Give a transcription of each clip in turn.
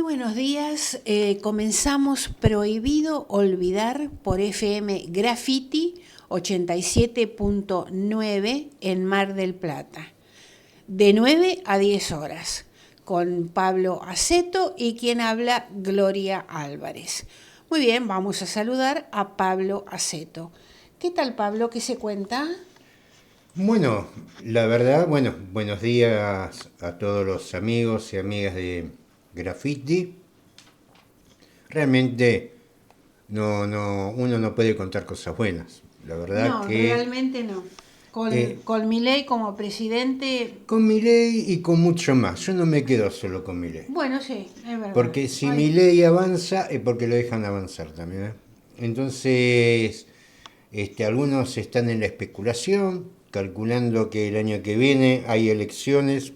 buenos días. Comenzamos Prohibido Olvidar por FM Graffiti 87.9 en Mar del Plata, de 9 a 10 horas, con Pablo Aceto y quien habla, Gloria Álvarez. Muy bien, vamos a saludar a Pablo Aceto. ¿Qué tal, Pablo? ¿Qué se cuenta? Bueno, la verdad, buenos días a todos los amigos y amigas de Graffiti. Realmente uno no puede contar cosas buenas. La verdad No, que realmente no. eh, Con Milei como presidente, con Milei y con mucho más. Yo no me quedo solo con Milei. bueno, sí, es verdad. Porque si Ay, Milei avanza es porque lo dejan avanzar también, ¿eh? Entonces, algunos están en la especulación, calculando que el año que viene hay elecciones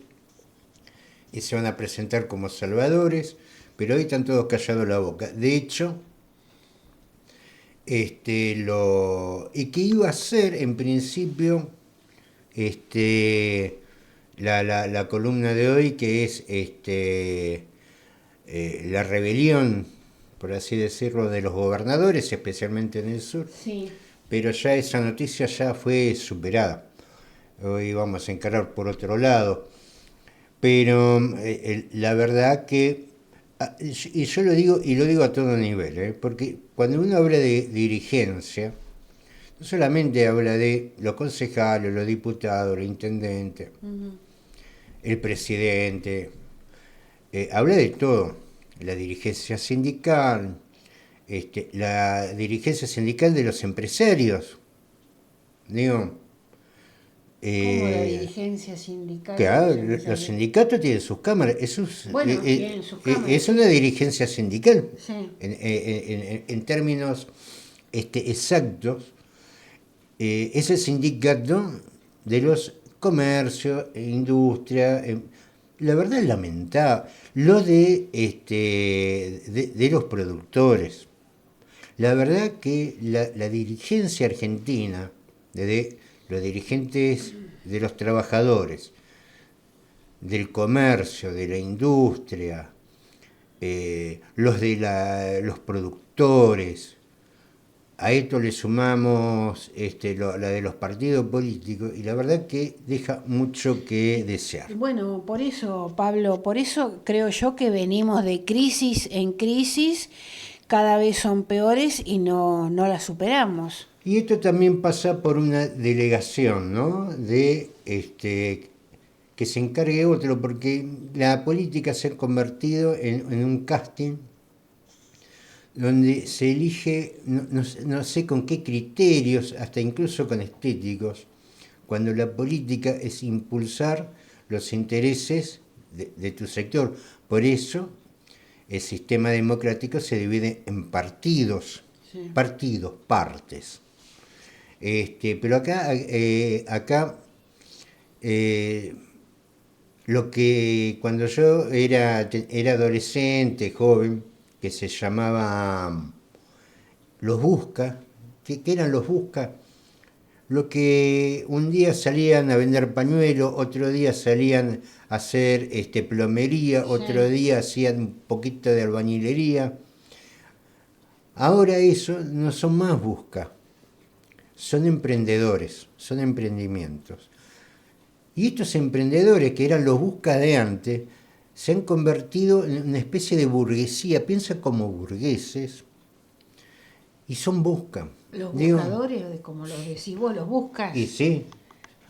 y se van a presentar como salvadores, pero hoy están todos callados la boca. De hecho, y que iba a ser en principio la columna de hoy, que es la rebelión, por así decirlo, de los gobernadores, especialmente en el sur, sí. pero ya esa noticia ya fue superada. Hoy vamos a encarar por otro lado. Pero la verdad que, y yo lo digo, y lo digo a todo nivel, porque cuando uno habla de dirigencia, no solamente habla de los concejales, los diputados, los intendentes, Ujú. el presidente, habla de todo, la dirigencia sindical, la dirigencia sindical de los empresarios, digo, Como la eh, dirigencia sindical de claro, los los empresarios. sindicatos tienen sus cámaras, Bueno, tienen sus cámaras, es una sí. dirigencia sindical. Sí. En términos exactos, es el sindicato de los comercios, industria. La verdad es lamentable. Lo de los productores. La verdad que la dirigencia argentina, de los dirigentes de los trabajadores, del comercio, de la industria, los productores, a esto le sumamos la de los partidos políticos y la verdad que deja mucho que desear. Bueno, por eso, Pablo, por eso creo yo que venimos de crisis en crisis, cada vez son peores y no las superamos. Y esto también pasa por una delegación, ¿no? Que se encargue otro, porque la política se ha convertido en un casting donde se elige, no sé con qué criterios, hasta incluso con estéticos, cuando la política es impulsar los intereses de tu sector. Por eso el sistema democrático se divide en partidos, Sí. partes. Pero acá eh, lo que cuando yo era adolescente, joven, que se llamaba los busca, ¿qué eran los busca? Lo que un día salían a vender pañuelos, otro día salían a hacer plomería, otro Sí. día hacían un poquito de albañilería. Ahora eso no son más busca, son emprendedores, son emprendimientos. Y estos emprendedores que eran los busca de antes, se han convertido en una especie de burguesía, piensan como burgueses y son busca. Los Digo, buscadores, como los decís vos, los y buscas. sí,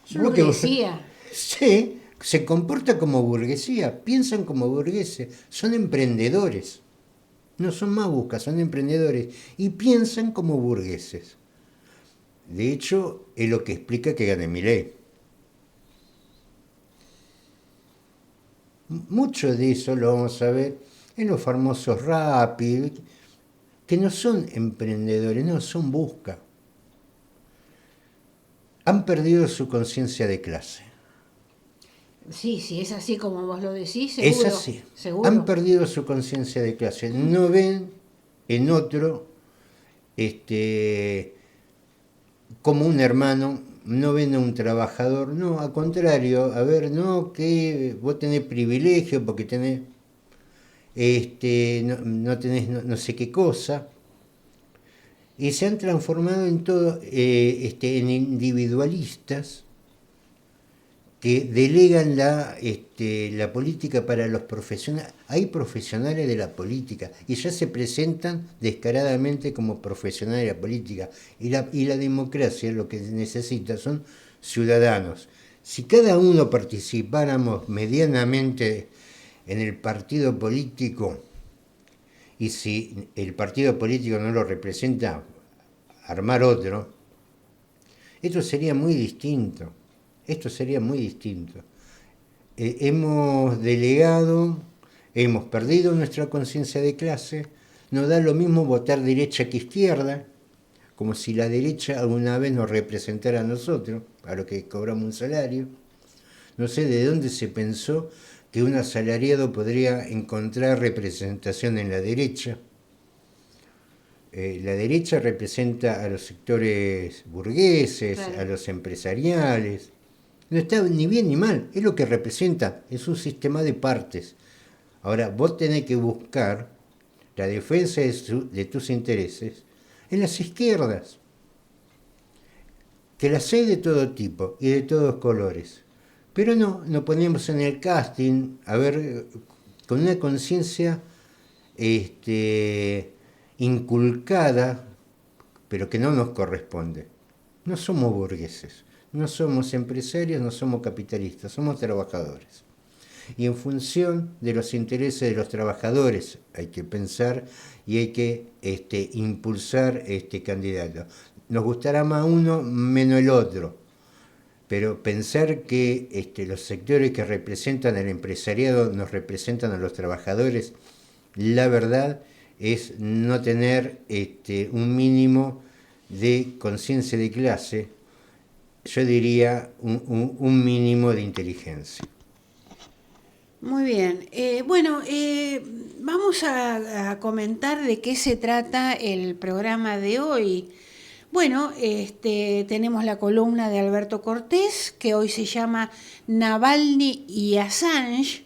Yo los decía. sí, se comporta como burguesía, piensan como burgueses, son emprendedores. No son más buscas, son emprendedores y piensan como burgueses. De hecho, es lo que explica que gane Milei. Mucho de eso lo vamos a ver en los famosos Rappi, que no son emprendedores, no, son busca. Han perdido su conciencia de clase. Sí, sí, es así como vos lo decís, Es seguro, así. Han seguro. perdido su conciencia de clase. No ven en otro este, como un hermano, no ven a un trabajador, no, al contrario, a ver, no, que vos tenés privilegio porque tenés... no tenés no sé qué cosa, y se han transformado en todo, en individualistas que delegan la política para los profesionales. Hay profesionales de la política y ya se presentan descaradamente como profesionales de la política. Y la democracia lo que necesita son ciudadanos. Si cada uno participáramos medianamente en el partido político, y si el partido político no lo representa, armar otro, esto sería muy distinto. Esto sería muy distinto. Hemos delegado, hemos perdido nuestra conciencia de clase, nos da lo mismo votar derecha que izquierda, como si la derecha alguna vez nos representara a nosotros, a los que cobramos un salario. No sé de dónde se pensó que un asalariado podría encontrar representación en la derecha. La derecha representa a los sectores burgueses, claro, a los empresariales. No está ni bien ni mal, es lo que representa, es un sistema de partes. Ahora, vos tenés que buscar la defensa de tus intereses en las izquierdas, que las hay de todo tipo y de todos colores. Pero no, nos ponemos en el casting, a ver, con una conciencia inculcada, pero que no nos corresponde. No somos burgueses. No somos empresarios, no somos capitalistas, somos trabajadores. Y en función de los intereses de los trabajadores hay que pensar y hay que impulsar candidato. Nos gustará más uno, menos el otro. Pero pensar que los sectores que representan al empresariado nos representan a los trabajadores, la verdad es no tener un mínimo de conciencia de clase, yo diría un mínimo de inteligencia. Muy bien. Vamos a comentar de qué se trata el programa de hoy. Bueno, tenemos la columna de Alberto Cortés, que hoy se llama Navalny y Assange.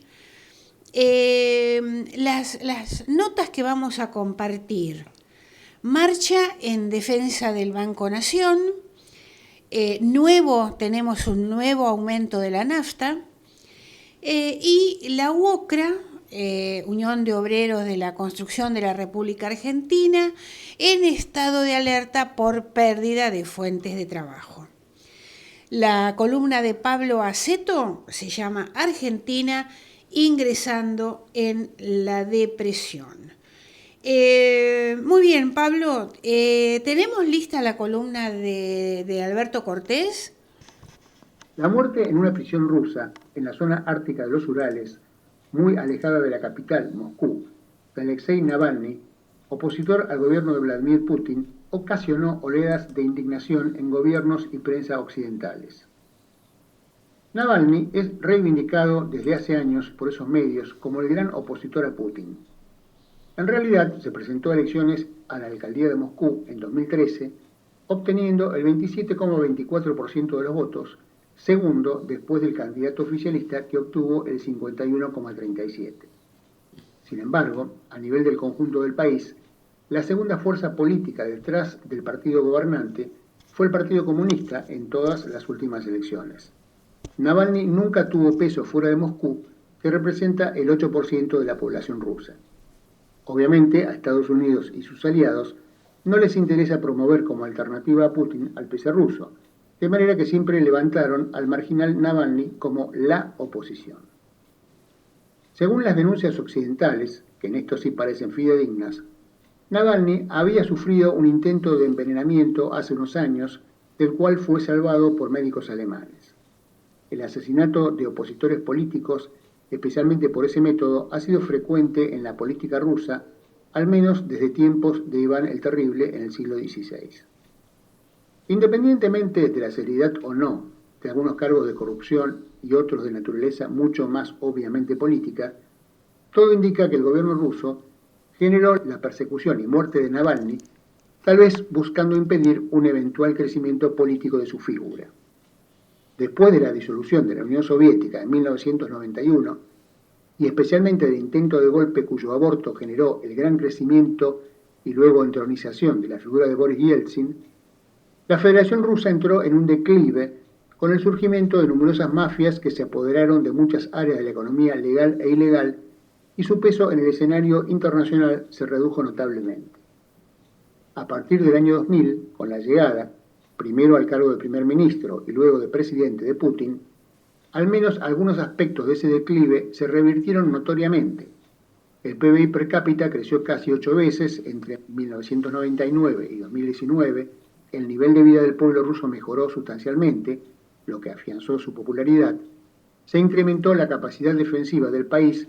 Las notas que vamos a compartir. Marcha en defensa del Banco Nación. Tenemos un nuevo aumento de la nafta. Y la UOCRA, Unión de Obreros de la Construcción de la República Argentina, en estado de alerta por pérdida de fuentes de trabajo. La columna de Pablo Aceto se llama Argentina ingresando en la depresión. Muy bien, Pablo, ¿tenemos lista la columna de Alberto Cortés? La muerte en una prisión rusa, en la zona ártica de los Urales, muy alejada de la capital, Moscú, de Alexei Navalny, opositor al gobierno de Vladimir Putin, ocasionó oleadas de indignación en gobiernos y prensa occidentales. Navalny es reivindicado desde hace años por esos medios como el gran opositor a Putin. En realidad, se presentó a elecciones a la alcaldía de Moscú en 2013, obteniendo el 27,24% de los votos, segundo después del candidato oficialista que obtuvo el 51,37%. Sin embargo, a nivel del conjunto del país, la segunda fuerza política detrás del partido gobernante fue el Partido Comunista en todas las últimas elecciones. Navalny nunca tuvo peso fuera de Moscú, que representa el 8% de la población rusa. Obviamente, a Estados Unidos y sus aliados no les interesa promover como alternativa a Putin al PC ruso, de manera que siempre levantaron al marginal Navalny como la oposición. Según las denuncias occidentales, que en esto sí parecen fidedignas, Navalny había sufrido un intento de envenenamiento hace unos años, del cual fue salvado por médicos alemanes. El asesinato de opositores políticos, especialmente por ese método, ha sido frecuente en la política rusa, al menos desde tiempos de Iván el Terrible en el siglo XVI. Independientemente de la seriedad o no de algunos cargos de corrupción y otros de naturaleza mucho más obviamente política, todo indica que el gobierno ruso generó la persecución y muerte de Navalny, tal vez buscando impedir un eventual crecimiento político de su figura. Después de la disolución de la Unión Soviética en 1991, y especialmente del intento de golpe cuyo aborto generó el gran crecimiento y luego entronización de la figura de Boris Yeltsin, la Federación Rusa entró en un declive con el surgimiento de numerosas mafias que se apoderaron de muchas áreas de la economía legal e ilegal, y su peso en el escenario internacional se redujo notablemente. A partir del año 2000, con la llegada, primero al cargo de primer ministro y luego de presidente de Putin, al menos algunos aspectos de ese declive se revirtieron notoriamente. El PBI per cápita creció casi 8 veces entre 1999 y 2019, el nivel de vida del pueblo ruso mejoró sustancialmente, lo que afianzó su popularidad, se incrementó la capacidad defensiva del país,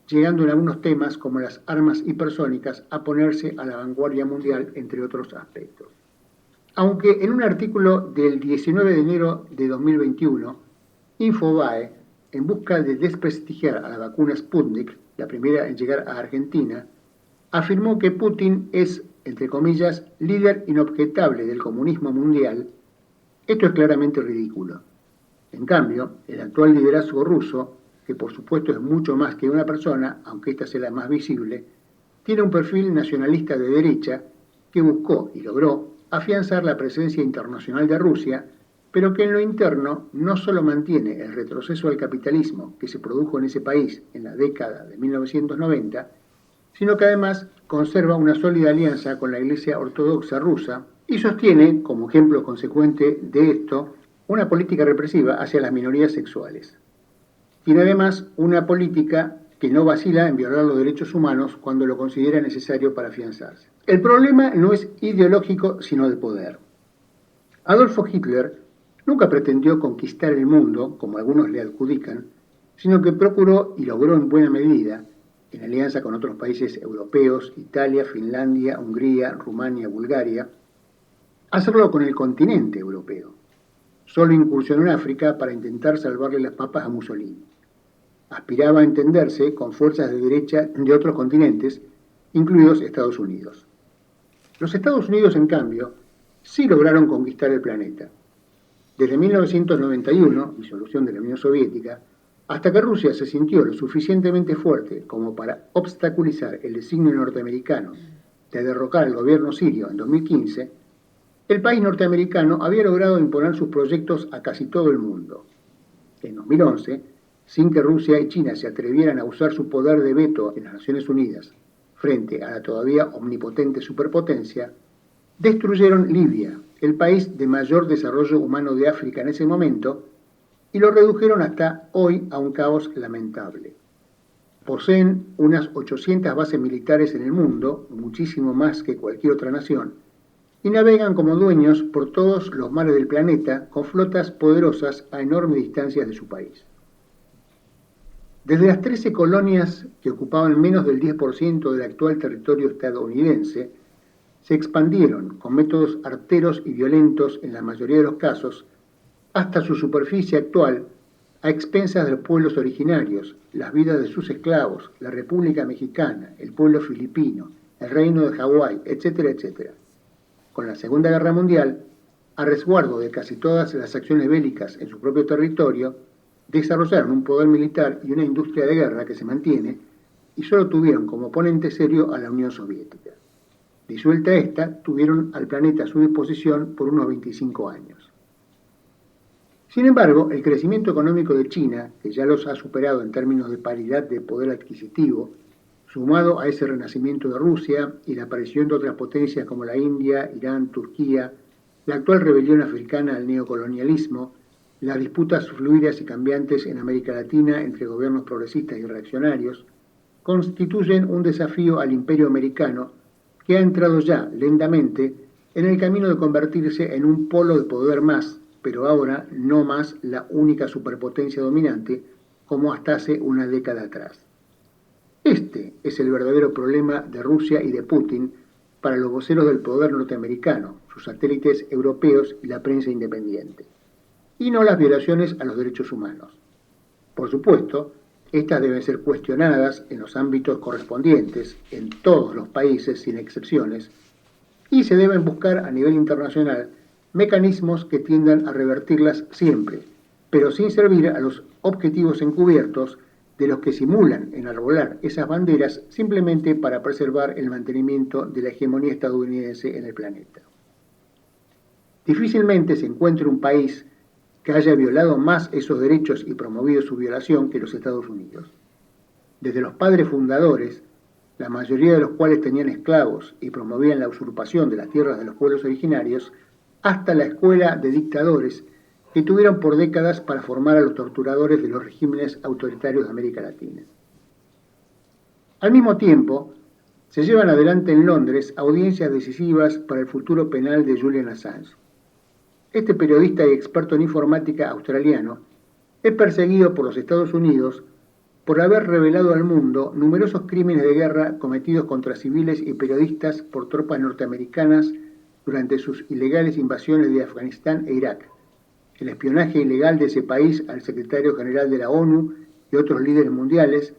llegando en algunos temas como las armas hipersónicas a ponerse a la vanguardia mundial, entre otros aspectos. Aunque en un artículo del 19 de enero de 2021, Infobae, en busca de desprestigiar a la vacuna Sputnik, la primera en llegar a Argentina, afirmó que Putin es, entre comillas, líder inobjetable del comunismo mundial. Esto es claramente ridículo. En cambio, el actual liderazgo ruso, que por supuesto es mucho más que una persona, aunque esta sea la más visible, tiene un perfil nacionalista de derecha que buscó y logró afianzar la presencia internacional de Rusia, pero que en lo interno no solo mantiene el retroceso al capitalismo que se produjo en ese país en la década de 1990, sino que además conserva una sólida alianza con la Iglesia Ortodoxa rusa y sostiene, como ejemplo consecuente de esto, una política represiva hacia las minorías sexuales. Tiene además una política que no vacila en violar los derechos humanos cuando lo considera necesario para afianzarse. El problema no es ideológico, sino de poder. Adolfo Hitler nunca pretendió conquistar el mundo, como algunos le adjudican, sino que procuró y logró en buena medida, en alianza con otros países europeos, Italia, Finlandia, Hungría, Rumania, Bulgaria, hacerlo con el continente europeo. Solo incursionó en África para intentar salvarle las papas a Mussolini. Aspiraba a entenderse con fuerzas de derecha de otros continentes, incluidos Estados Unidos. Los Estados Unidos, en cambio, sí lograron conquistar el planeta. Desde 1991, disolución de la Unión Soviética, hasta que Rusia se sintió lo suficientemente fuerte como para obstaculizar el designio norteamericano de derrocar al gobierno sirio en 2015, el país norteamericano había logrado imponer sus proyectos a casi todo el mundo. En 2011, sin que Rusia y China se atrevieran a usar su poder de veto en las Naciones Unidas frente a la todavía omnipotente superpotencia, destruyeron Libia, el país de mayor desarrollo humano de África en ese momento, y lo redujeron hasta hoy a un caos lamentable. Poseen unas 800 bases militares en el mundo, muchísimo más que cualquier otra nación, y navegan como dueños por todos los mares del planeta con flotas poderosas a enormes distancias de su país. Desde las 13 colonias que ocupaban menos del 10% del actual territorio estadounidense, se expandieron con métodos arteros y violentos en la mayoría de los casos, hasta su superficie actual, a expensas de los pueblos originarios, las vidas de sus esclavos, la República Mexicana, el pueblo filipino, el reino de Hawái, etcétera, etcétera. Con la Segunda Guerra Mundial, a resguardo de casi todas las acciones bélicas en su propio territorio, desarrollaron un poder militar y una industria de guerra que se mantiene, y solo tuvieron como oponente serio a la Unión Soviética. Disuelta esta, tuvieron al planeta a su disposición por unos 25 años. Sin embargo, el crecimiento económico de China, que ya los ha superado en términos de paridad de poder adquisitivo, sumado a ese renacimiento de Rusia y la aparición de otras potencias como la India, Irán, Turquía, la actual rebelión africana al neocolonialismo, las disputas fluidas y cambiantes en América Latina entre gobiernos progresistas y reaccionarios, constituyen un desafío al imperio americano que ha entrado ya lentamente en el camino de convertirse en un polo de poder más, pero ahora no más la única superpotencia dominante como hasta hace una década atrás. Este es el verdadero problema de Rusia y de Putin para los voceros del poder norteamericano, sus satélites europeos y la prensa independiente, y no las violaciones a los derechos humanos. Por supuesto, estas deben ser cuestionadas en los ámbitos correspondientes, en todos los países sin excepciones, y se deben buscar a nivel internacional mecanismos que tiendan a revertirlas siempre, pero sin servir a los objetivos encubiertos de los que simulan enarbolar esas banderas simplemente para preservar el mantenimiento de la hegemonía estadounidense en el planeta. Difícilmente se encuentre un país que haya violado más esos derechos y promovido su violación que los Estados Unidos. Desde los padres fundadores, la mayoría de los cuales tenían esclavos y promovían la usurpación de las tierras de los pueblos originarios, hasta la escuela de dictadores que tuvieron por décadas para formar a los torturadores de los regímenes autoritarios de América Latina. Al mismo tiempo, se llevan adelante en Londres audiencias decisivas para el futuro penal de Julian Assange. Este periodista y experto en informática australiano es perseguido por los Estados Unidos por haber revelado al mundo numerosos crímenes de guerra cometidos contra civiles y periodistas por tropas norteamericanas durante sus ilegales invasiones de Afganistán e Irak, el espionaje ilegal de ese país al secretario general de la ONU y otros líderes mundiales,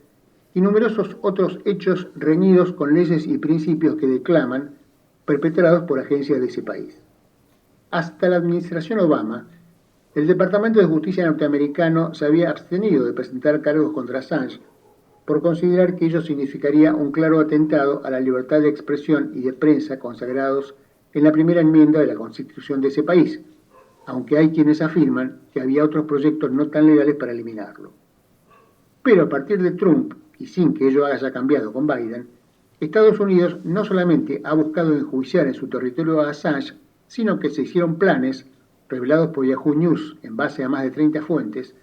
y numerosos otros hechos reñidos con leyes y principios que declaman, perpetrados por agencias de ese país. Hasta la administración Obama, el Departamento de Justicia norteamericano se había abstenido de presentar cargos contra Assange por considerar que ello significaría un claro atentado a la libertad de expresión y de prensa consagrados en la primera enmienda de la Constitución de ese país, aunque hay quienes afirman que había otros proyectos no tan legales para eliminarlo. Pero a partir de Trump, y sin que ello haya cambiado con Biden, Estados Unidos no solamente ha buscado enjuiciar en su territorio a Assange, sino que se hicieron planes, revelados por Yahoo News en base a más de 30 fuentes,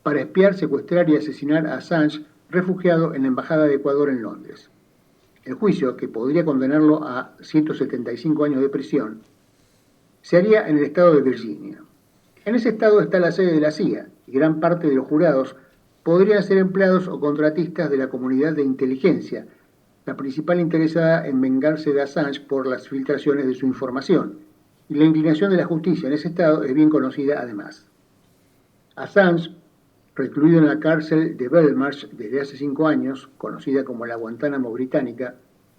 para espiar, secuestrar y asesinar a Assange, refugiado en la Embajada de Ecuador en Londres. El juicio, que podría condenarlo a 175 años de prisión, se haría en el estado de Virginia. En ese estado está la sede de la CIA, y gran parte de los jurados podrían ser empleados o contratistas de la comunidad de inteligencia, la principal interesada en vengarse de Assange por las filtraciones de su información, y la inclinación de la justicia en ese estado es bien conocida además. Assange, recluido en la cárcel de Belmarsh desde hace 5 años, conocida como la Guantánamo británica,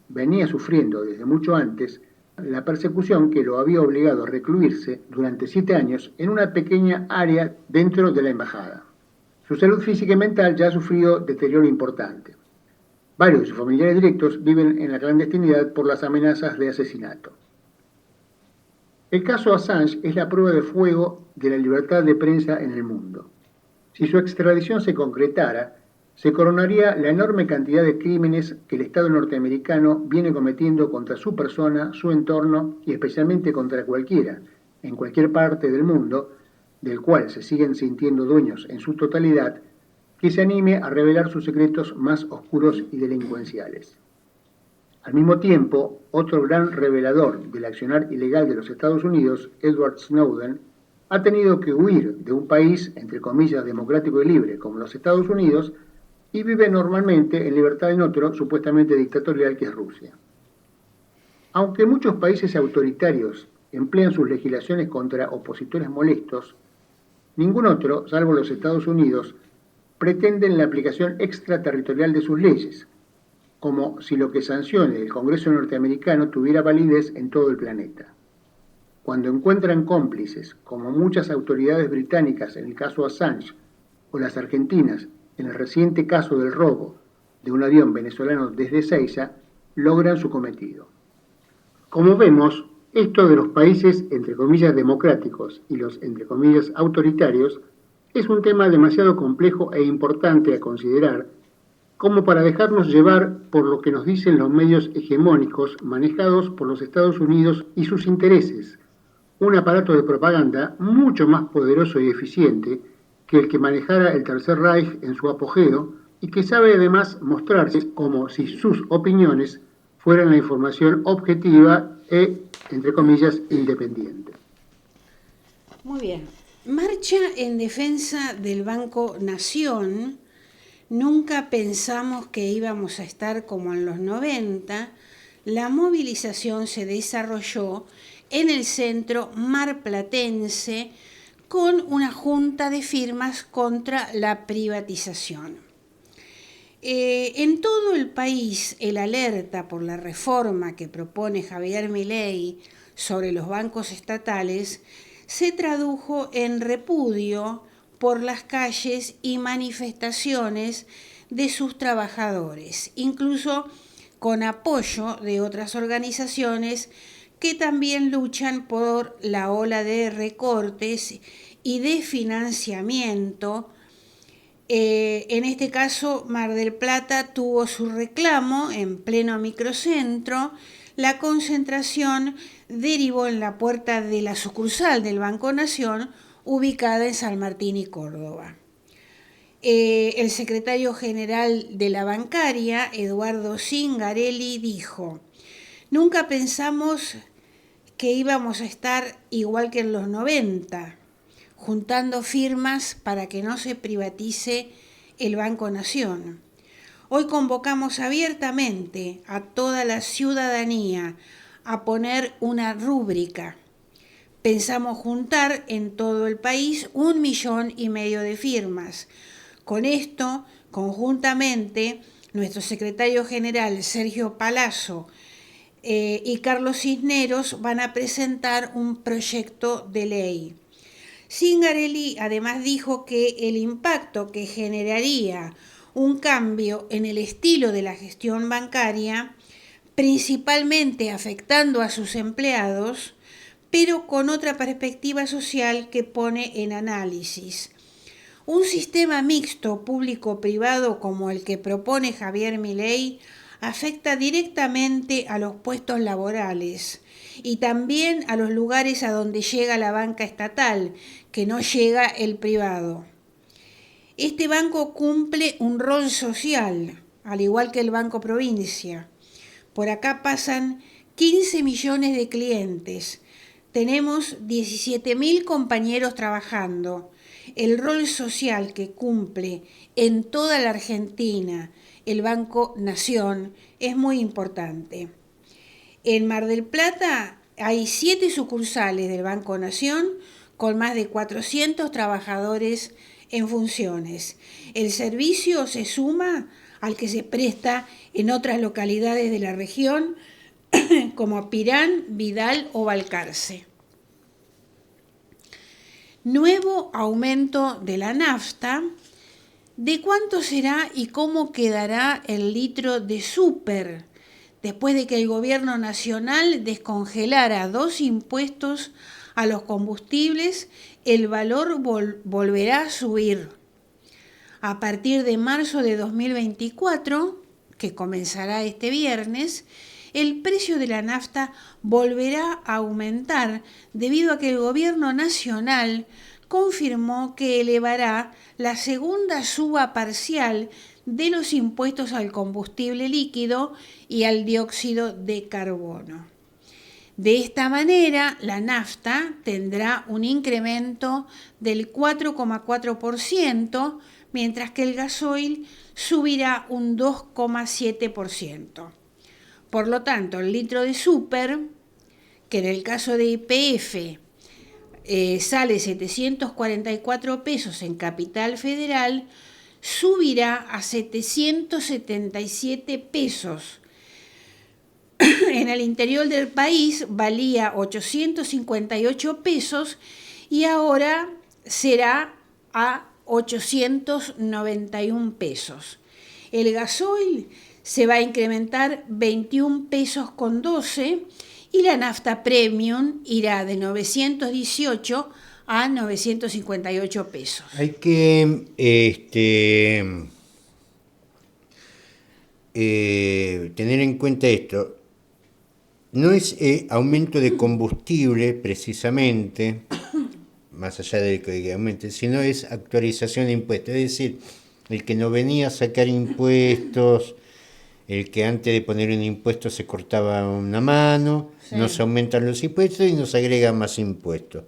venía sufriendo desde mucho antes la persecución que lo había obligado a recluirse durante 7 años en una pequeña área dentro de la embajada. Su salud física y mental ya ha sufrido deterioro importante. Varios de sus familiares directos viven en la clandestinidad por las amenazas de asesinato. El caso Assange es la prueba de fuego de la libertad de prensa en el mundo. Si su extradición se concretara, se coronaría la enorme cantidad de crímenes que el Estado norteamericano viene cometiendo contra su persona, su entorno y especialmente contra cualquiera, en cualquier parte del mundo, del cual se siguen sintiendo dueños en su totalidad, que se anime a revelar sus secretos más oscuros y delincuenciales. Al mismo tiempo, otro gran revelador del accionar ilegal de los Estados Unidos, Edward Snowden, ha tenido que huir de un país, entre comillas, democrático y libre como los Estados Unidos, y vive normalmente en libertad en otro, supuestamente dictatorial, que es Rusia. Aunque muchos países autoritarios emplean sus legislaciones contra opositores molestos, ningún otro, salvo los Estados Unidos, pretenden la aplicación extraterritorial de sus leyes, como si lo que sancione el Congreso norteamericano tuviera validez en todo el planeta. Cuando encuentran cómplices, como muchas autoridades británicas en el caso Assange, o las argentinas en el reciente caso del robo de un avión venezolano desde Ezeiza, logran su cometido. Como vemos, esto de los países, entre comillas, democráticos y los, entre comillas, autoritarios, es un tema demasiado complejo e importante a considerar como para dejarnos llevar por lo que nos dicen los medios hegemónicos manejados por los Estados Unidos y sus intereses, un aparato de propaganda mucho más poderoso y eficiente que el que manejara el Tercer Reich en su apogeo y que sabe además mostrarse como si sus opiniones fueran la información objetiva e, entre comillas, independiente. Muy bien. Marcha en defensa del Banco Nación. Nunca pensamos que íbamos a estar como en los 90. La movilización se desarrolló en el centro marplatense con una junta de firmas contra la privatización. En todo el país, el alerta por la reforma que propone Javier Milei sobre los bancos estatales se tradujo en repudio por las calles y manifestaciones de sus trabajadores, incluso con apoyo de otras organizaciones que también luchan por la ola de recortes y de financiamiento. En este caso, Mar del Plata tuvo su reclamo en pleno microcentro. La concentración derivó en la puerta de la sucursal del Banco Nación, ubicada en San Martín y Córdoba. El secretario general de la bancaria, Eduardo Zingarelli, dijo: nunca pensamos que íbamos a estar igual que en los 90, juntando firmas para que no se privatice el Banco Nación. Hoy convocamos abiertamente a toda la ciudadanía a poner una rúbrica. Pensamos juntar en todo el país 1,5 millones de firmas. Con esto, conjuntamente, nuestro secretario general, Sergio Palazzo, y Carlos Cisneros van a presentar un proyecto de ley. Zingarelli además dijo que el impacto que generaría un cambio en el estilo de la gestión bancaria, principalmente afectando a sus empleados, pero con otra perspectiva social que pone en análisis. Un sistema mixto público-privado como el que propone Javier Milei afecta directamente a los puestos laborales y también a los lugares a donde llega la banca estatal, que no llega el privado. Este banco cumple un rol social, al igual que el Banco Provincia. Por acá pasan 15 millones de clientes. Tenemos 17.000 compañeros trabajando. El rol social que cumple en toda la Argentina el Banco Nación es muy importante. En Mar del Plata hay 7 sucursales del Banco Nación con más de 400 trabajadores en funciones. El servicio se suma al que se presta en otras localidades de la región como Pirán, Vidal o Balcarce. Nuevo aumento de la nafta. ¿De cuánto será y cómo quedará el litro de súper después de que el gobierno nacional descongelara 2 impuestos a los combustibles? El valor volverá a subir. A partir de marzo de 2024, que comenzará este viernes, el precio de la nafta volverá a aumentar debido a que el gobierno nacional confirmó que elevará la segunda suba parcial de los impuestos al combustible líquido y al dióxido de carbono. De esta manera, la nafta tendrá un incremento del 4,4%, mientras que el gasoil subirá un 2,7%. Por lo tanto, el litro de súper, que en el caso de YPF sale 744 pesos en Capital Federal, subirá a 777 pesos. En el interior del país valía 858 pesos y ahora será a 891 pesos. El gasoil se va a incrementar 21 pesos con 12 y la nafta premium irá de 918 a 958 pesos. Hay que tener en cuenta esto. No es aumento de combustible precisamente, más allá de que aumente, sino es actualización de impuestos. Es decir, el que no venía a sacar impuestos, el que antes de poner un impuesto se cortaba una mano, sí, nos aumentan los impuestos y nos agregan más impuestos.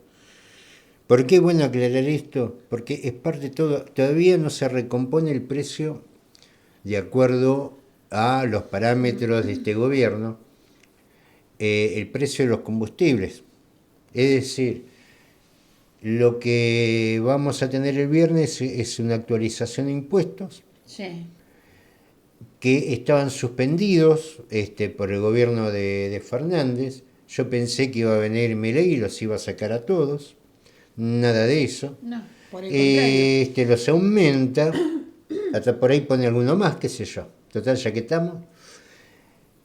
¿Por qué es bueno aclarar esto? Porque es parte de todo, todavía no se recompone el precio de acuerdo a los parámetros de este gobierno, el precio de los combustibles. Es decir, lo que vamos a tener el viernes es una actualización de impuestos, sí, que estaban suspendidos por el gobierno de Fernández. Yo pensé que iba a venir Milei y los iba a sacar a todos. Nada de eso. No, por el contrario. Los aumenta hasta por ahí pone alguno más, qué sé yo. Total, ya que estamos.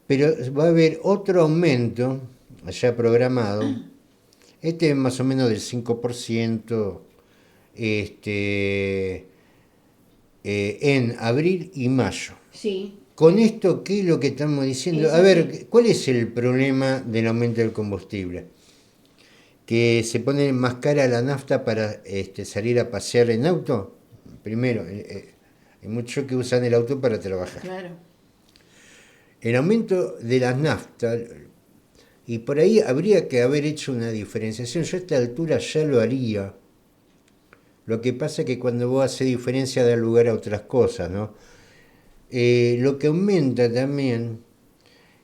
Pero va a haber otro aumento, allá programado, este es más o menos del 5%, en abril y mayo. Sí. Con esto, ¿qué es lo que estamos diciendo? Es A ver, así. ¿cuál es el problema del aumento del combustible? Que se pone más cara la nafta para salir a pasear en auto. Primero, hay muchos que usan el auto para trabajar. Claro. El aumento de las naftas, y por ahí habría que haber hecho una diferenciación. Yo a esta altura ya lo haría. Lo que pasa es que cuando vos haces diferencia da lugar a otras cosas, ¿no? Lo que aumenta también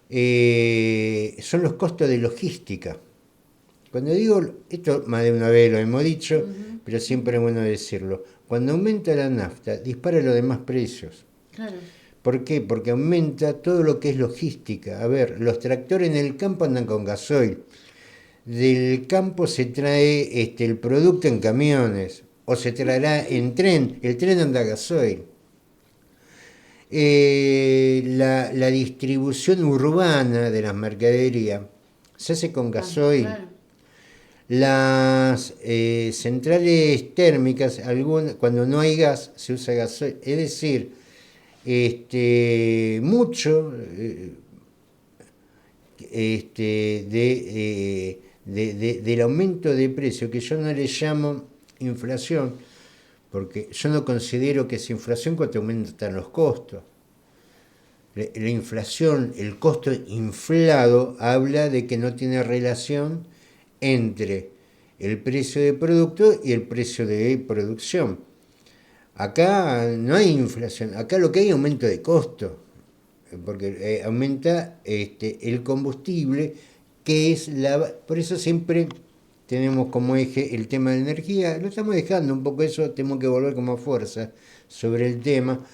son los costos de logística. Cuando digo, esto más de una vez lo hemos dicho, pero siempre es bueno decirlo. Cuando aumenta la nafta, dispara los demás precios. Claro. ¿Por qué? Porque aumenta todo lo que es logística. A ver, los tractores en el campo andan con gasoil. Del campo se trae el producto en camiones o se traerá en tren. El tren anda a gasoil. La distribución urbana de las mercaderías se hace con gasoil. Claro. Las centrales térmicas, cuando no hay gas, se usa gasoil. Es decir, mucho del aumento de precio, que yo no le llamo inflación, porque yo no considero que es inflación cuando aumentan los costos. La inflación, el costo inflado, habla de que no tiene relación entre el precio de producto y el precio de producción. Acá no hay inflación, acá lo que hay es aumento de costo, porque aumenta el combustible, que es por eso siempre tenemos como eje el tema de la energía. Lo estamos dejando un poco eso, tenemos que volver como fuerza sobre el tema.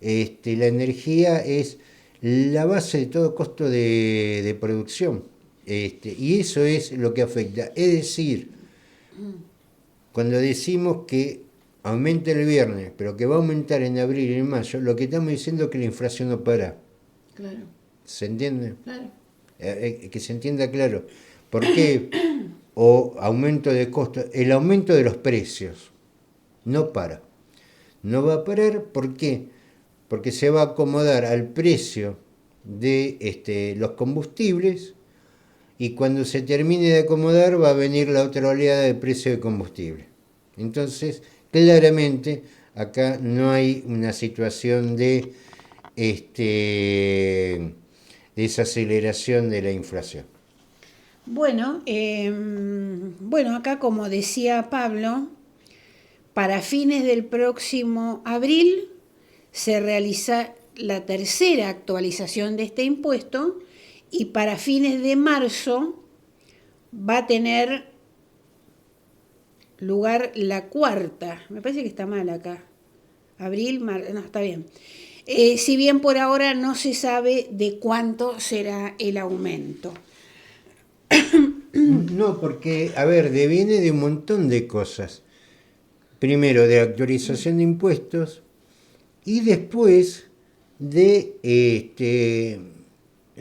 La energía es la base de todo costo de producción, y eso es lo que afecta. Es decir, cuando decimos que aumenta el viernes, pero que va a aumentar en abril y en mayo, lo que estamos diciendo es que la inflación no para. Claro. ¿Se entiende? Claro. Que se entienda claro. ¿Por qué? O aumento de costos, el aumento de los precios no para. No va a parar, ¿por qué? Porque se va a acomodar al precio de los combustibles, y cuando se termine de acomodar va a venir la otra oleada de precio de combustible. Entonces, claramente, acá no hay una situación de desaceleración de la inflación. Bueno, acá como decía Pablo, para fines del próximo abril se realiza la tercera actualización de este impuesto, y para fines de marzo va a tener lugar la cuarta. Me parece que está mal acá. Abril, marzo, no, está bien. Si bien por ahora no se sabe de cuánto será el aumento. No, porque, a ver, deviene de un montón de cosas. Primero, de actualización de impuestos, y después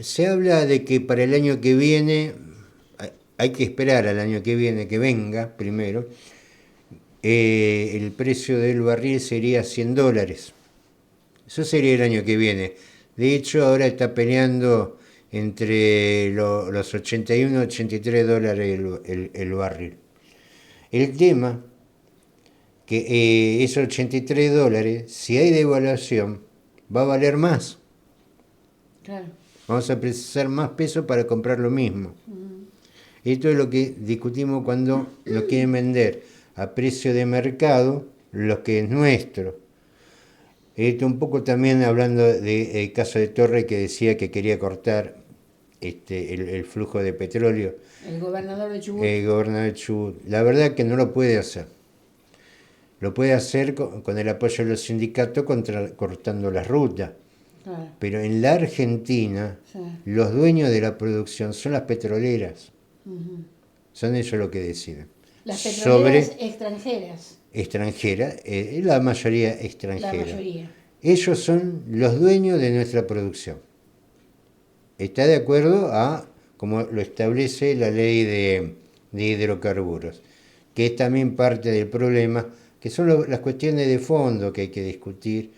se habla de que para el año que viene, hay que esperar al año que viene que venga primero, el precio del barril sería $100. Eso sería el año que viene. De hecho, ahora está peleando entre los 81 y 83 dólares el barril. El tema, que esos 83 dólares, si hay devaluación, va a valer más. Claro. Vamos a precisar más peso para comprar lo mismo. Esto es lo que discutimos cuando nos quieren vender a precio de mercado lo que es nuestro. Esto un poco también hablando del caso de Torre, que decía que quería cortar el flujo de petróleo. El gobernador de Chubut. El gobernador de Chubut. La verdad que no lo puede hacer. Lo puede hacer con el apoyo de los sindicatos cortando la ruta. Claro. Pero en la Argentina, Sí. los dueños de la producción son las petroleras. Son ellos los que deciden. Las petroleras sobre extranjeras. extranjera, la mayoría extranjera. La mayoría. Ellos son los dueños de nuestra producción. Está de acuerdo a como lo establece la ley de hidrocarburos, que es también parte del problema, que son las cuestiones de fondo que hay que discutir,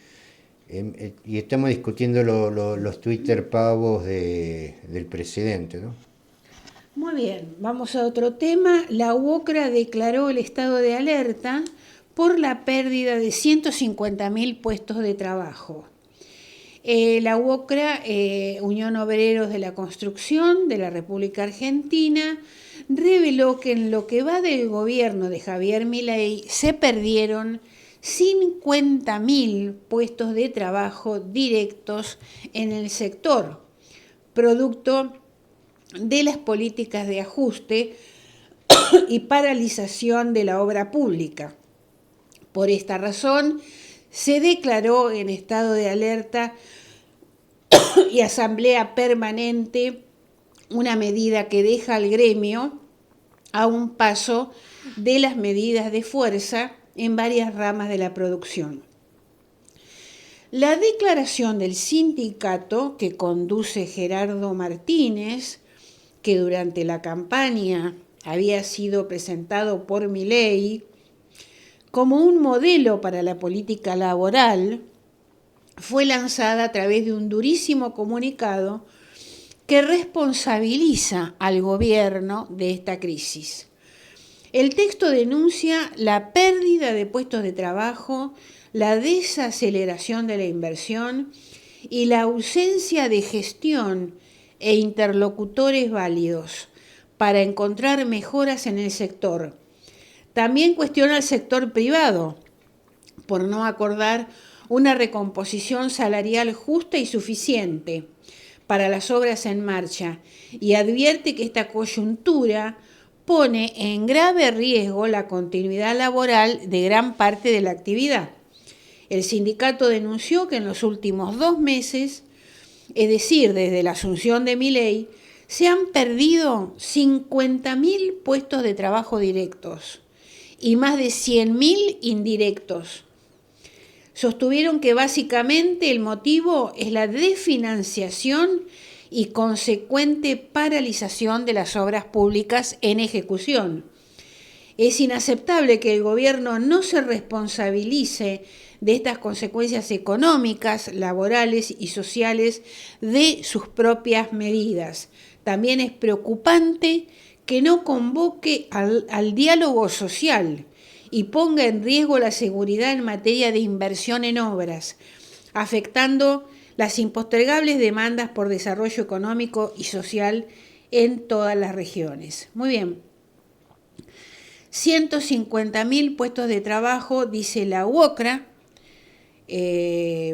y estamos discutiendo los Twitter pavos del presidente, ¿no? Muy bien, vamos a otro tema. La UOCRA declaró el estado de alerta por la pérdida de 150.000 puestos de trabajo. La UOCRA, Unión Obreros de la Construcción de la República Argentina, reveló que en lo que va del gobierno de Javier Milei se perdieron 50.000 puestos de trabajo directos en el sector, producto de las políticas de ajuste y paralización de la obra pública. Por esta razón, se declaró en estado de alerta y asamblea permanente, una medida que deja al gremio a un paso de las medidas de fuerza en varias ramas de la producción. La declaración del sindicato que conduce Gerardo Martínez, que durante la campaña había sido presentado por Milei como un modelo para la política laboral, fue lanzada a través de un durísimo comunicado que responsabiliza al gobierno de esta crisis. El texto denuncia la pérdida de puestos de trabajo, la desaceleración de la inversión y la ausencia de gestión e interlocutores válidos para encontrar mejoras en el sector. También cuestiona al sector privado por no acordar una recomposición salarial justa y suficiente para las obras en marcha y advierte que esta coyuntura pone en grave riesgo la continuidad laboral de gran parte de la actividad. El sindicato denunció que en los últimos 2 meses, es decir, desde la asunción de Milei, se han perdido 50.000 puestos de trabajo directos y más de 100.000 indirectos. Sostuvieron que básicamente el motivo es la desfinanciación y consecuente paralización de las obras públicas en ejecución. Es inaceptable que el gobierno no se responsabilice de estas consecuencias económicas, laborales y sociales de sus propias medidas. También es preocupante que no convoque al diálogo social y ponga en riesgo la seguridad en materia de inversión en obras, afectando las impostergables demandas por desarrollo económico y social en todas las regiones. Muy bien. 150.000 puestos de trabajo, dice la UOCRA, que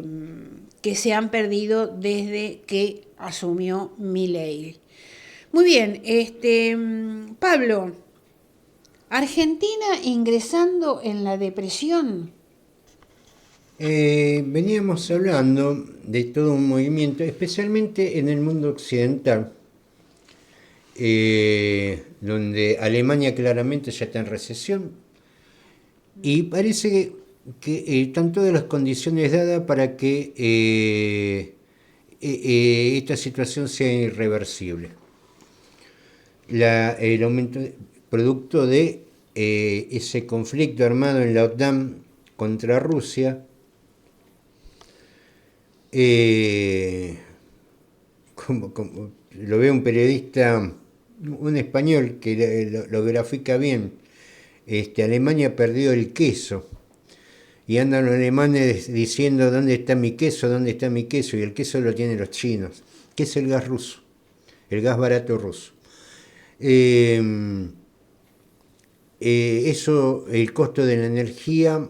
se han perdido desde que asumió Milei. Muy bien, Pablo, ¿Argentina ingresando en la depresión? Veníamos hablando de todo un movimiento, especialmente en el mundo occidental, donde Alemania claramente ya está en recesión y parece que están todas las condiciones dadas para que esta situación sea irreversible. El aumento producto de ese conflicto armado en la OTAN contra Rusia, como lo ve un periodista, un español que lo grafica bien, Alemania perdió el queso y andan los alemanes diciendo ¿dónde está mi queso? ¿Dónde está mi queso? Y el queso lo tienen los chinos, que es el gas ruso, el gas barato ruso. Eso, el costo de la energía,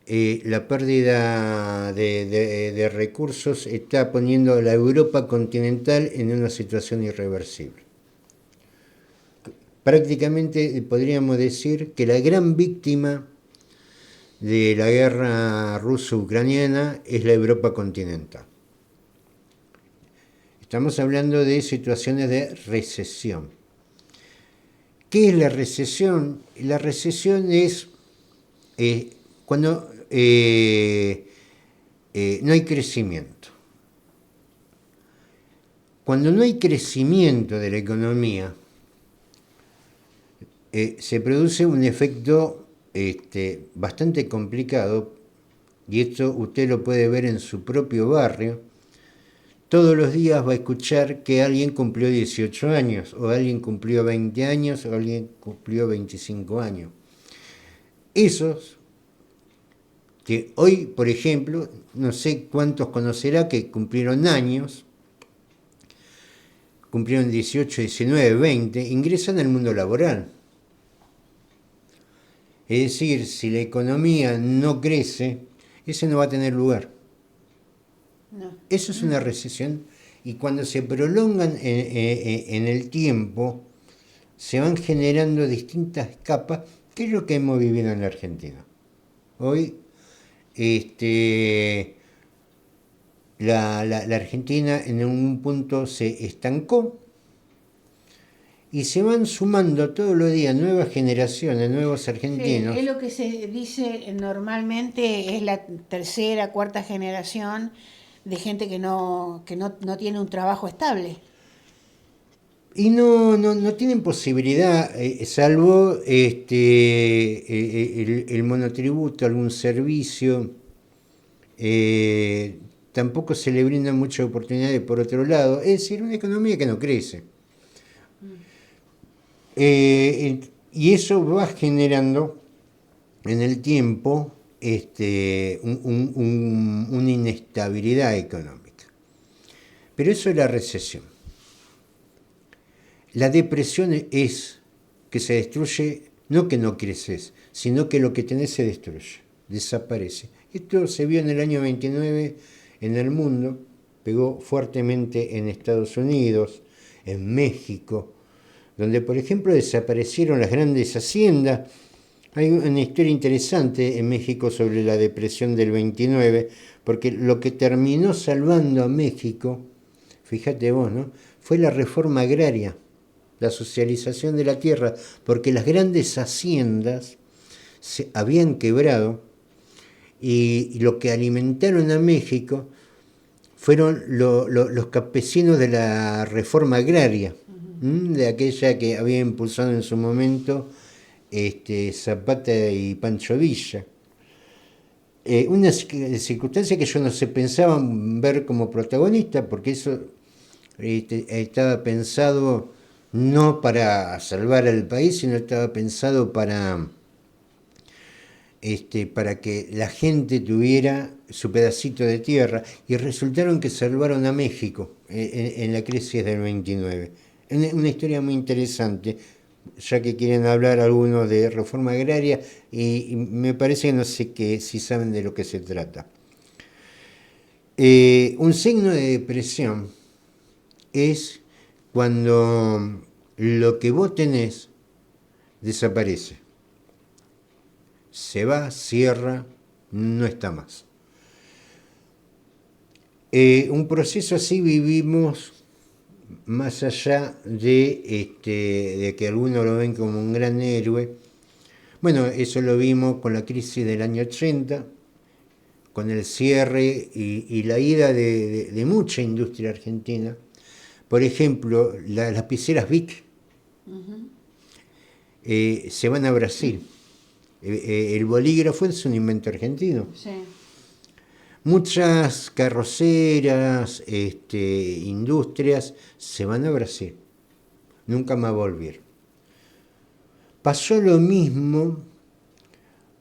la pérdida de recursos está poniendo a la Europa continental en una situación irreversible. Prácticamente podríamos decir que la gran víctima de la guerra ruso-ucraniana es la Europa continental. Estamos hablando de situaciones de recesión. ¿Qué es la recesión? La recesión es cuando no hay crecimiento. Cuando no hay crecimiento de la economía, se produce un efecto bastante complicado, y esto usted lo puede ver en su propio barrio. Todos los días va a escuchar que alguien cumplió 18 años, o alguien cumplió 20 años, o alguien cumplió 25 años. Esos que hoy, por ejemplo, no sé cuántos conocerá que cumplieron años, cumplieron 18, 19, 20, ingresan al mundo laboral. Es decir, si la economía no crece, ese no va a tener lugar. No. Eso es una recesión, y cuando se prolongan en el tiempo, se van generando distintas capas, que es lo que hemos vivido en la Argentina. Hoy, la Argentina en un punto se estancó, y se van sumando todos los días nuevas generaciones, nuevos argentinos. Sí, es lo que se dice normalmente, es la tercera, cuarta generación de gente que no tiene un trabajo estable. Y no tienen posibilidad, salvo el monotributo, algún servicio. Tampoco se le brindan muchas oportunidades por otro lado. Es decir, una economía que no crece. Y eso va generando en el tiempo una inestabilidad económica. Pero eso es la recesión. La depresión es que se destruye, no que no creces, sino que lo que tenés se destruye, desaparece. Esto se vio en el año 29 en el mundo, pegó fuertemente en Estados Unidos, en México, donde por ejemplo desaparecieron las grandes haciendas. Hay una historia interesante en México sobre la depresión del 29, porque lo que terminó salvando a México, fíjate vos, ¿no?, fue la reforma agraria, la socialización de la tierra, porque las grandes haciendas se habían quebrado, y lo que alimentaron a México fueron los campesinos de la reforma agraria, de aquella que había impulsado en su momento Zapata y Pancho Villa. Una circunstancia que yo no se pensaba ver como protagonista, porque eso estaba pensado no para salvar al país, sino estaba pensado para que la gente tuviera su pedacito de tierra, y resultaron que salvaron a México en la crisis del 29. Una historia muy interesante, ya que quieren hablar algunos de reforma agraria, y me parece que no sé si saben de lo que se trata. Un signo de depresión es cuando lo que vos tenés desaparece. Se va, cierra, no está más. Un proceso así vivimos, más allá de que algunos lo ven como un gran héroe. Bueno, eso lo vimos con la crisis del año 80, con el cierre y la ida de mucha industria argentina. Por ejemplo, las lapiceras Bic se van a Brasil. El bolígrafo es un invento argentino. Sí. Muchas carroceras, industrias se van a Brasil. Nunca más volvieron. Pasó lo mismo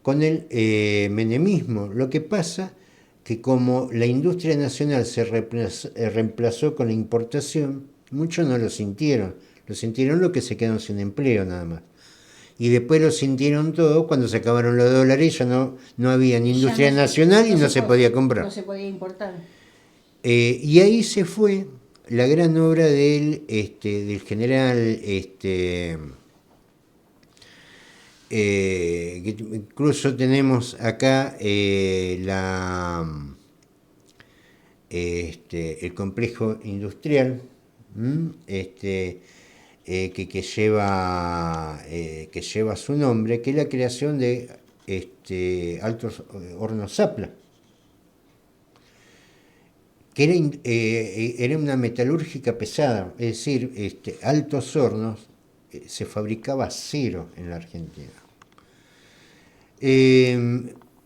con el menemismo. Lo que pasa que como la industria nacional se reemplazó con la importación, muchos no lo sintieron. Lo sintieron los que se quedaron sin empleo nada más. Y después lo sintieron todo cuando se acabaron los dólares, ya no había ni industria nacional y no se podía comprar. No se podía importar. Y ahí se fue la gran obra del general, que incluso tenemos acá el complejo industrial, que lleva su nombre, que es la creación de Altos Hornos Zapla. que era una metalúrgica pesada, es decir, Altos Hornos se fabricaba acero en la Argentina.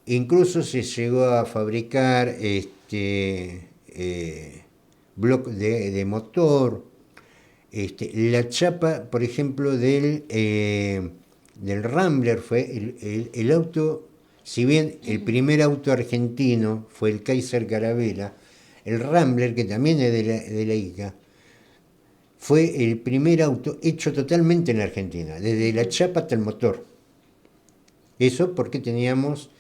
Incluso se llegó a fabricar bloc de motor. La chapa, por ejemplo, del Rambler fue el auto, si bien el primer auto argentino fue el Kaiser Carabela, el Rambler, que también es de la ICA, fue el primer auto hecho totalmente en la Argentina, desde la chapa hasta el motor. Eso porque teníamos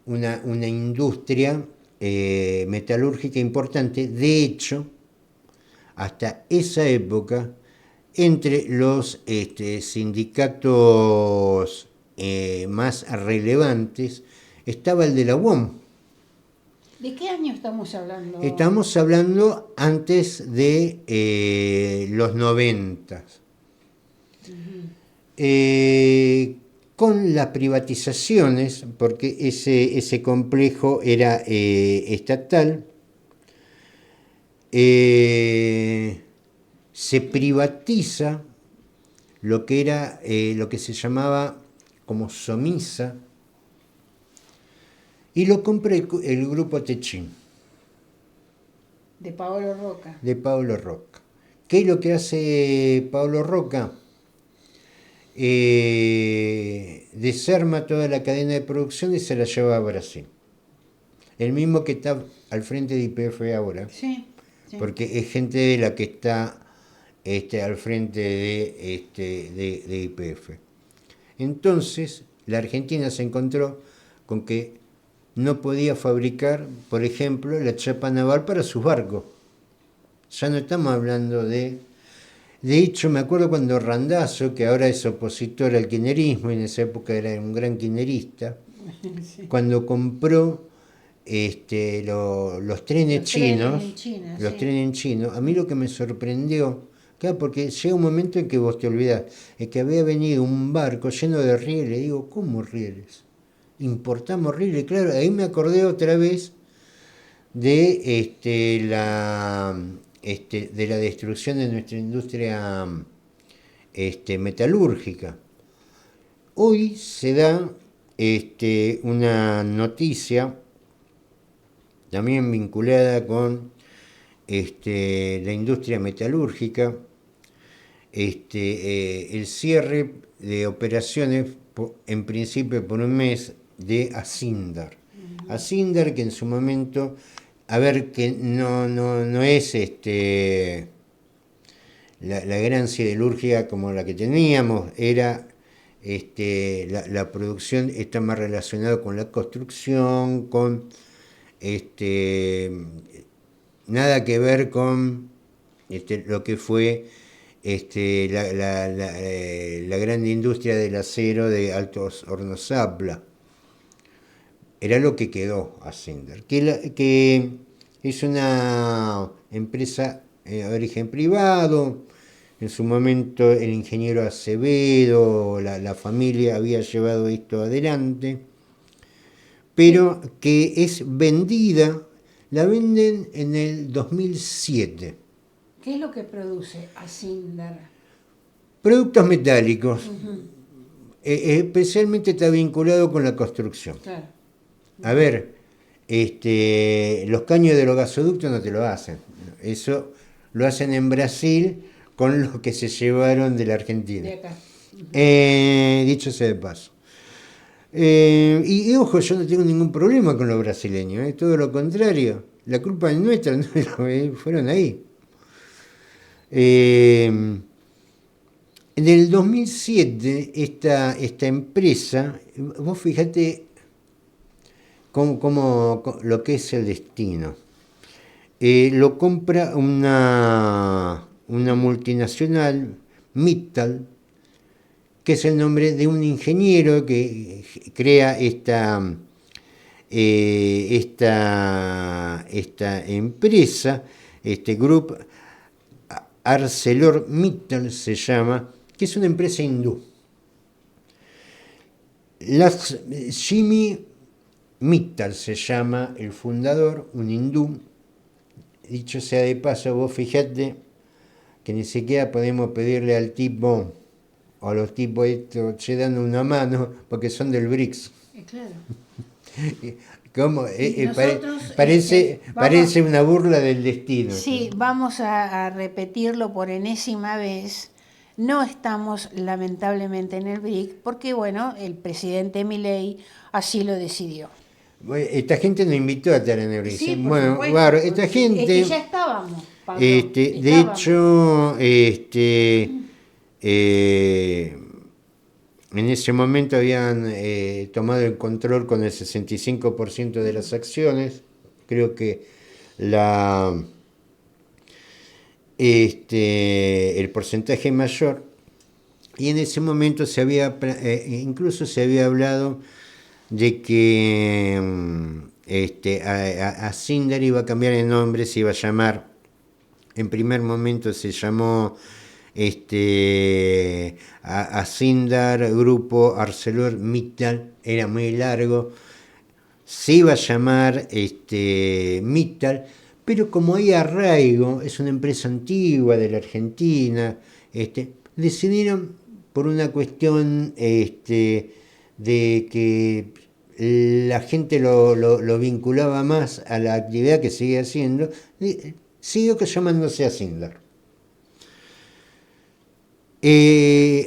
una industria metalúrgica importante. De hecho, hasta esa época, entre los sindicatos más relevantes, estaba el de la UOM. ¿De qué año estamos hablando? Estamos hablando antes de los 90. Con las privatizaciones, porque ese complejo era estatal, se privatiza lo que era lo que se llamaba como Somisa, y lo compra el grupo Techín. De Paolo Roca. De Paolo Roca. ¿Qué es lo que hace Paolo Roca? Desarma toda la cadena de producción y se la lleva a Brasil. El mismo que está al frente de YPF ahora. Sí, sí. Porque es gente de la que está al frente de YPF. Entonces, la Argentina se encontró con que no podía fabricar, por ejemplo, la chapa naval para sus barcos. Ya no estamos hablando de... De hecho, me acuerdo cuando Randazzo, que ahora es opositor al kirchnerismo, y en esa época era un gran kirchnerista, sí, cuando compró los trenes chinos, los trenes en chino, a mí lo que me sorprendió, claro, porque llega un momento en que vos te olvidás, es que había venido un barco lleno de rieles. Digo, ¿cómo rieles? Importamos rieles, claro, ahí me acordé otra vez de la destrucción de nuestra industria metalúrgica. Hoy se da una noticia también vinculada con la industria metalúrgica, el cierre de operaciones, en principio por un mes, de Asindar. Asindar, que en su momento, a ver, que no es la gran siderúrgica como la que teníamos, era la producción está más relacionada con la construcción, con nada que ver con lo que fue la gran industria del acero de Altos Hornos Zapla. Era lo que quedó Asindar, que es una empresa de origen privado. En su momento el ingeniero Acevedo, la familia había llevado esto adelante, pero que es vendida, la venden en el 2007. ¿Qué es lo que produce Asindar? Productos metálicos. Especialmente está vinculado con la construcción. Claro. A ver, los caños de los gasoductos no te lo hacen. Eso lo hacen en Brasil con lo que se llevaron de la Argentina. De acá. Dicho sea de paso. Y ojo, yo no tengo ningún problema con los brasileños, todo lo contrario. La culpa es nuestra, no, fueron ahí. En el 2007, esta empresa, vos fíjate cómo lo que es el destino. Lo compra una multinacional, Mittal, que es el nombre de un ingeniero que crea esta empresa, Grupo ArcelorMittal se llama, que es una empresa hindú. Jimmy Mittal se llama el fundador, un hindú. Dicho sea de paso, vos fijate que ni siquiera podemos pedirle al tipo o a los tipos estos, che, dan una mano, porque son del BRICS. Claro. ¿Cómo? Nosotros, parece una burla del destino. Sí, vamos a repetirlo por enésima vez. No estamos lamentablemente en el BRIC porque, bueno, el presidente Milei así lo decidió. Esta gente nos invitó a estar en el BRICS. Sí, por bueno, supuesto, claro, esta gente... Es que ya estábamos, Pablo, de hecho, en ese momento habían tomado el control con el 65% de las acciones. Creo que el porcentaje mayor. Y en ese momento incluso se había hablado de que a Sindar iba a cambiar el nombre, se iba a llamar, en primer momento se llamó a Sindar Grupo ArcelorMittal, era muy largo, se iba a llamar Mittal, pero como hay arraigo, es una empresa antigua de la Argentina, decidieron por una cuestión de que la gente lo vinculaba más a la actividad que sigue haciendo, siguió llamándose a Sindar.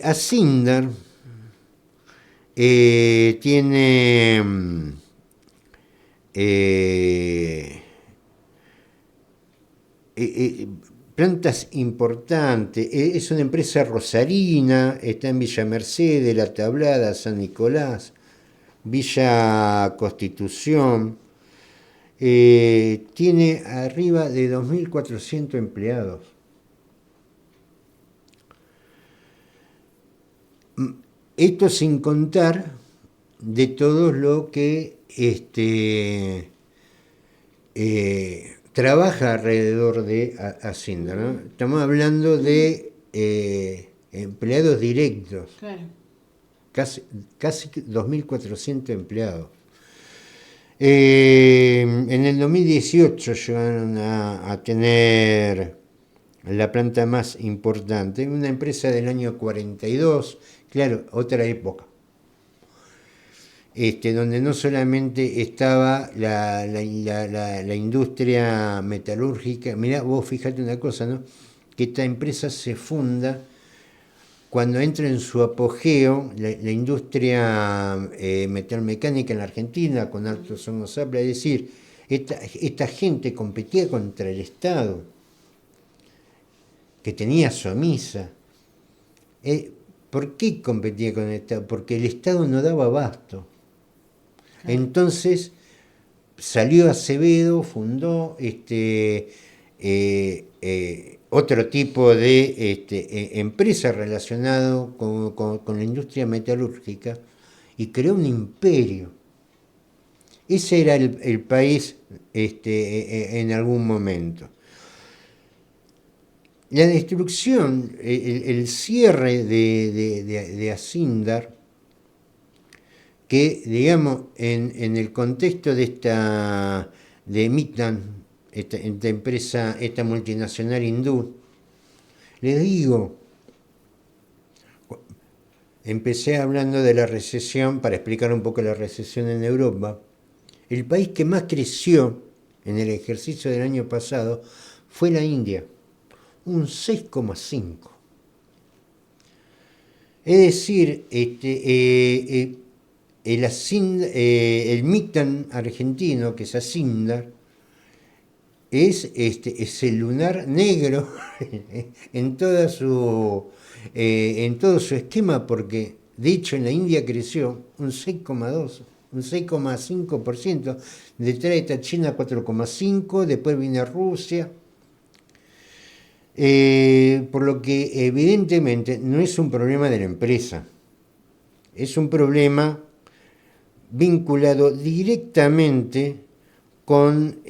A Sindar tiene plantas importantes, es una empresa rosarina, está en Villa Mercedes, La Tablada, San Nicolás, Villa Constitución, tiene arriba de 2.400 empleados. Esto sin contar de todo lo que trabaja alrededor de Hacienda, ¿no? Estamos hablando de empleados directos, Claro. casi 2.400 empleados. En el 2018 llegaron a tener la planta más importante, una empresa del año 42, claro, otra época. Donde no solamente estaba la industria metalúrgica. Mirá, vos fíjate una cosa, ¿no? Que esta empresa se funda cuando entra en su apogeo la industria metalmecánica en la Argentina, con Altos Hornos Zapla, es decir, esta gente competía contra el Estado, que tenía Somisa. ¿Por qué competía con el Estado? Porque el Estado no daba abasto. Entonces salió Acevedo, fundó otro tipo de empresa relacionado con la industria metalúrgica y creó un imperio. Ese era el país en algún momento. La destrucción, el cierre de Acindar, que, digamos, en el contexto de Mittal, esta empresa, esta multinacional hindú, les digo, empecé hablando de la recesión, para explicar un poco la recesión en Europa. El país que más creció en el ejercicio del año pasado fue la India, un 6,5. Es decir, el Mittal argentino, que es Acindar, es el lunar negro en todo su esquema, porque de hecho en la India creció un 6,2, un 6,5%, detrás está China 4,5%, después viene Rusia. Por lo que evidentemente no es un problema de la empresa, es un problema vinculado directamente con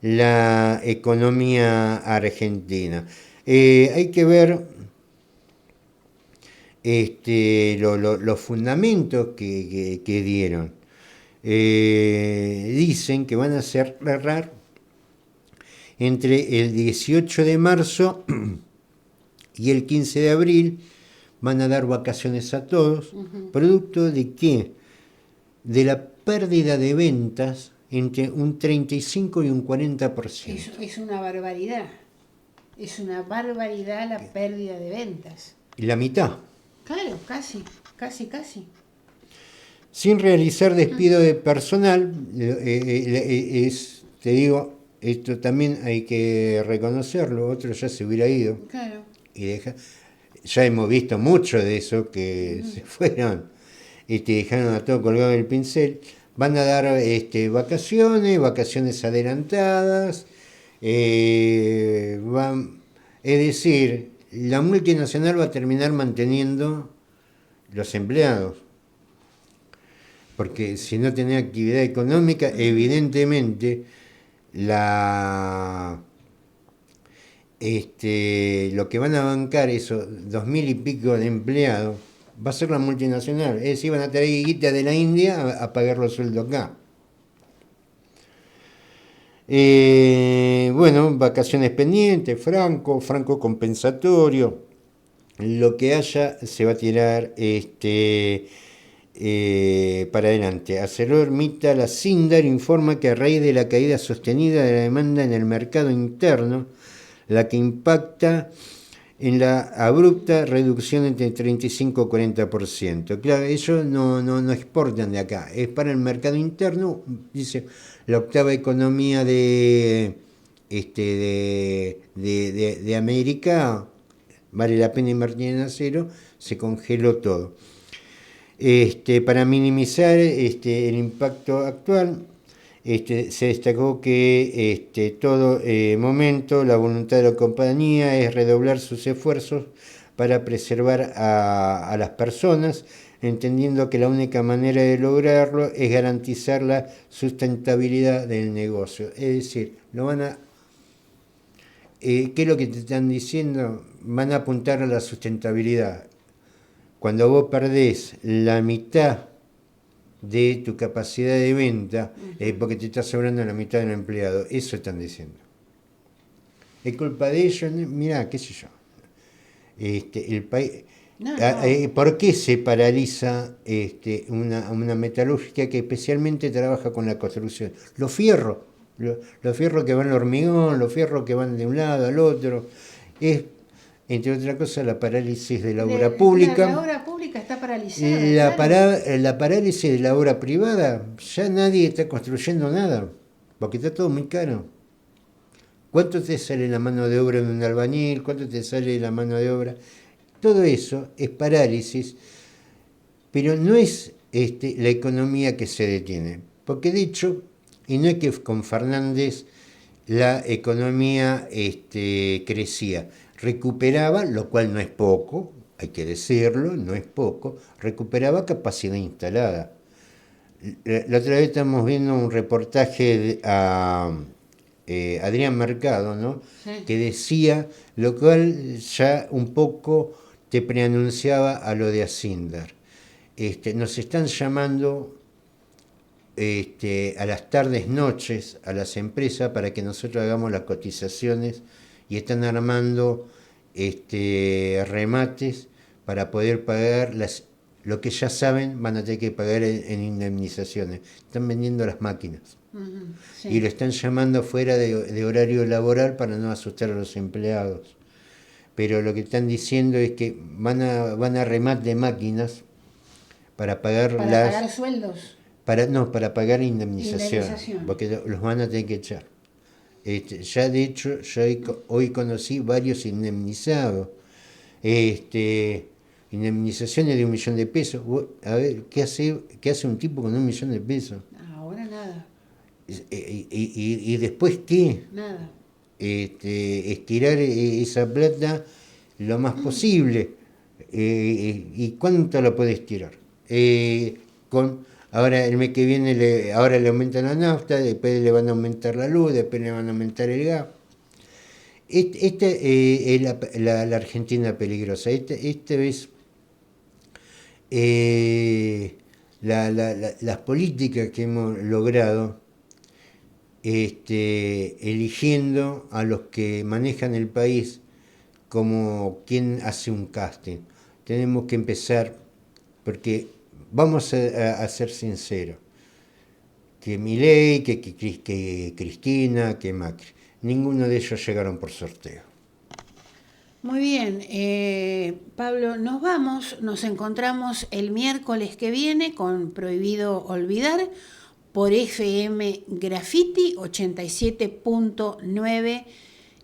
la economía argentina. Hay que ver los fundamentos que dieron. dicen que van a cerrar entre el 18 de marzo y el 15 de abril, van a dar vacaciones a todos, producto de qué? De la pérdida de ventas entre un 35 y un 40%. Es una barbaridad. Es una barbaridad la pérdida de ventas. La mitad. Claro, casi, casi, casi. Sin realizar despido de personal, te digo, esto también hay que reconocerlo, otro ya se hubiera ido. Claro. Y ya hemos visto mucho de eso que se fueron, dejaron a todo colgado del pincel. Van a dar vacaciones adelantadas, es decir, la multinacional va a terminar manteniendo los empleados. Porque si no tenés actividad económica, evidentemente lo que van a bancar esos 2.000 y pico de empleados va a ser la multinacional. Es decir, van a traer guita de la India a pagar los sueldos acá. Bueno, vacaciones pendientes, franco compensatorio. Lo que haya se va a tirar para adelante. ArcelorMittal Sindar informa que a raíz de la caída sostenida de la demanda en el mercado interno, la que impacta en la abrupta reducción entre 35 y 40%. Claro, ellos no exportan de acá, es para el mercado interno, dice la octava economía de América, vale la pena invertir en acero, se congeló todo. Para minimizar el impacto actual, se destacó que todo momento la voluntad de la compañía es redoblar sus esfuerzos para preservar a las personas, entendiendo que la única manera de lograrlo es garantizar la sustentabilidad del negocio. Es decir, ¿qué es lo que te están diciendo? Van a apuntar a la sustentabilidad. Cuando vos perdés la mitad de tu capacidad de venta, porque te está sobrando la mitad del empleado, eso están diciendo. Es culpa de ellos, mirá, qué sé yo. El país, ¿por qué se paraliza una metalúrgica que especialmente trabaja con la construcción? Los fierros que van al hormigón, los fierros que van de un lado al otro, es, entre otras cosas, la parálisis de la obra pública. La obra pública está paralizada. La parálisis de la obra privada, ya nadie está construyendo nada, porque está todo muy caro. ¿Cuánto te sale la mano de obra de un albañil? ¿Cuánto te sale la mano de obra? Todo eso es parálisis, pero no es la economía que se detiene. Porque de hecho, y no es que con Fernández la economía crecía, recuperaba, lo cual no es poco, hay que decirlo, no es poco, recuperaba capacidad instalada. La otra vez estamos viendo un reportaje a Adrián Mercado, ¿no? Sí. Que decía, lo cual ya un poco te preanunciaba a lo de Asindar. Nos están llamando a las tardes, noches, a las empresas para que nosotros hagamos las cotizaciones y están armando remates para poder pagar lo que ya saben van a tener que pagar en indemnizaciones. Están vendiendo las máquinas. Sí. Y lo están llamando fuera de horario laboral para no asustar a los empleados. Pero lo que están diciendo es que van a remate de máquinas para pagar pagar sueldos. Para pagar indemnización, porque los van a tener que echar. Ya de hecho, hoy conocí varios indemnizados. Indemnizaciones de 1 millón de pesos. A ver, ¿qué hace un tipo con 1 millón de pesos? Ahora nada. ¿Y después qué? Nada. Estirar esa plata lo más posible. ¿Y cuánto la puede estirar? Ahora el mes que viene ahora le aumentan la nafta, después le van a aumentar la luz, después le van a aumentar el gas. Esta es la Argentina peligrosa. Esta vez las políticas que hemos logrado eligiendo a los que manejan el país como quien hace un casting. Tenemos que empezar, porque vamos a ser sinceros, que Milei, que Cristina, que Macri, ninguno de ellos llegaron por sorteo. Muy bien, Pablo, nos vamos, nos encontramos el miércoles que viene con Prohibido Olvidar por FM Graffiti 87.9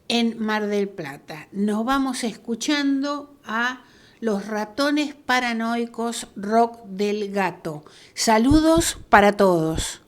en Mar del Plata. Nos vamos escuchando a Los Ratones Paranoicos Rock del Gato. Saludos para todos.